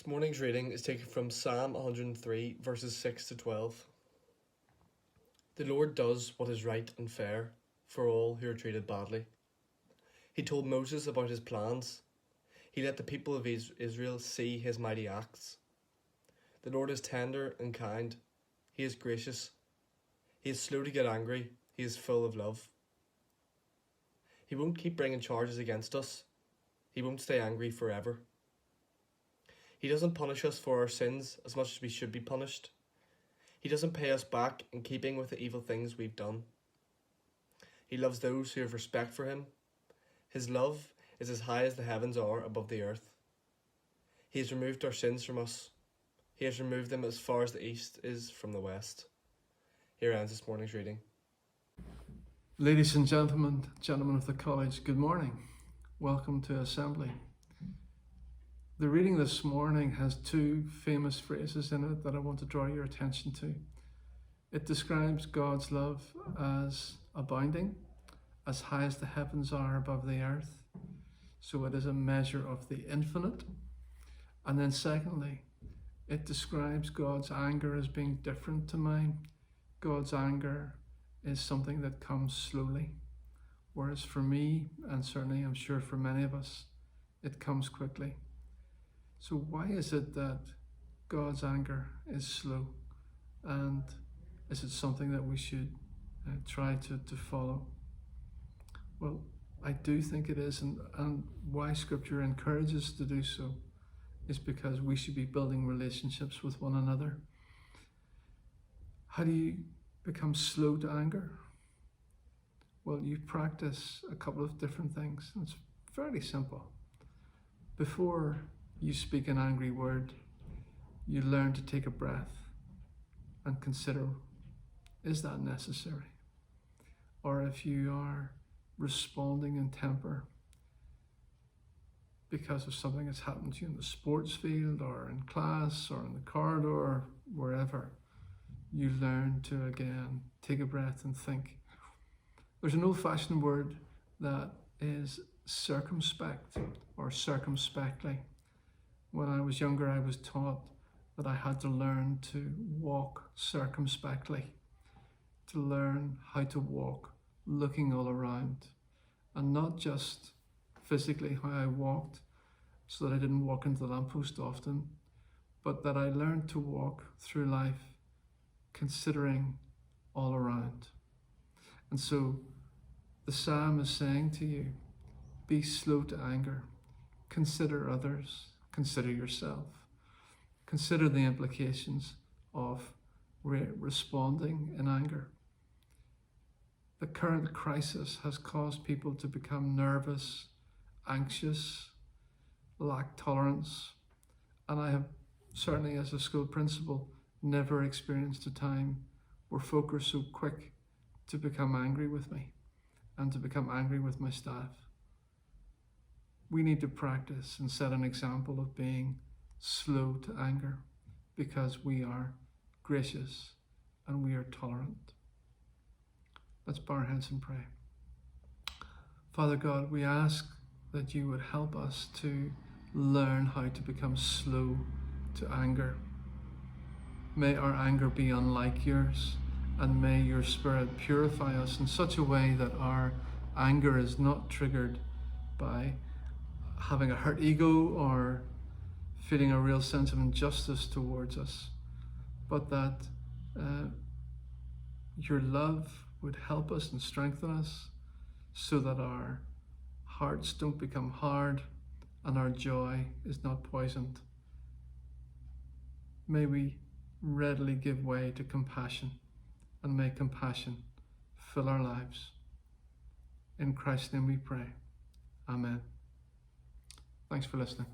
morning's reading is taken from Psalm 103, verses 6 to 12. The Lord does what is right and fair for all who are treated badly. He told Moses about his plans. He let the people of Israel see his mighty acts. The Lord is tender and kind. He is gracious. He is slow to get angry. He is full of love. He won't keep bringing charges against us. He won't stay angry forever. He doesn't punish us for our sins as much as we should be punished. He doesn't pay us back in keeping with the evil things we've done. He loves those who have respect for him. His love is as high as the heavens are above the earth. He has removed our sins from us. He has removed them as far as the east is from the west. Here ends this morning's reading. Ladies and gentlemen of the college, good morning. Welcome to Assembly. The reading this morning has two famous phrases in it that I want to draw your attention to. It describes God's love as abounding, as high as the heavens are above the earth. So it is a measure of the infinite. And then secondly, it describes God's anger as being different to mine. God's anger is something that comes slowly, whereas for me, and certainly I'm sure for many of us, it comes quickly. So why is it that God's anger is slow, and is it something that we should try to follow? Well, I do think it is, and why Scripture encourages us to do so is because we should be building relationships with one another. How do you become slow to anger? Well, you practice a couple of different things. It's fairly simple. Before you speak an angry word, you learn to take a breath and consider, is that necessary? Or if you are responding in temper because of something that's happened to you in the sports field or in class or in the corridor or wherever, you learn to again take a breath and think. There's an old-fashioned word that is circumspect or circumspectly. When I was younger, I was taught that I had to learn to walk circumspectly, to learn how to walk looking all around, and not just physically how I walked so that I didn't walk into the lamppost often, but that I learned to walk through life considering all around. And so the psalm is saying to you, be slow to anger, consider others, consider yourself, consider the implications of responding in anger. The current crisis has caused people to become nervous, anxious, lack tolerance, and I have certainly as a school principal never experienced a time where folk are so quick to become angry with me and to become angry with my staff. We need to practice and set an example of being slow to anger because we are gracious and we are tolerant. Let's bow our heads and pray. Father God, we ask that you would help us to learn how to become slow to anger. May our anger be unlike yours, and may your Spirit purify us in such a way that our anger is not triggered by having a hurt ego or feeling a real sense of injustice towards us, but that your love would help us and strengthen us so that our hearts don't become hard and our joy is not poisoned. May we readily give way to compassion, and may compassion fill our lives. In Christ's name we pray. Amen. Thanks for listening.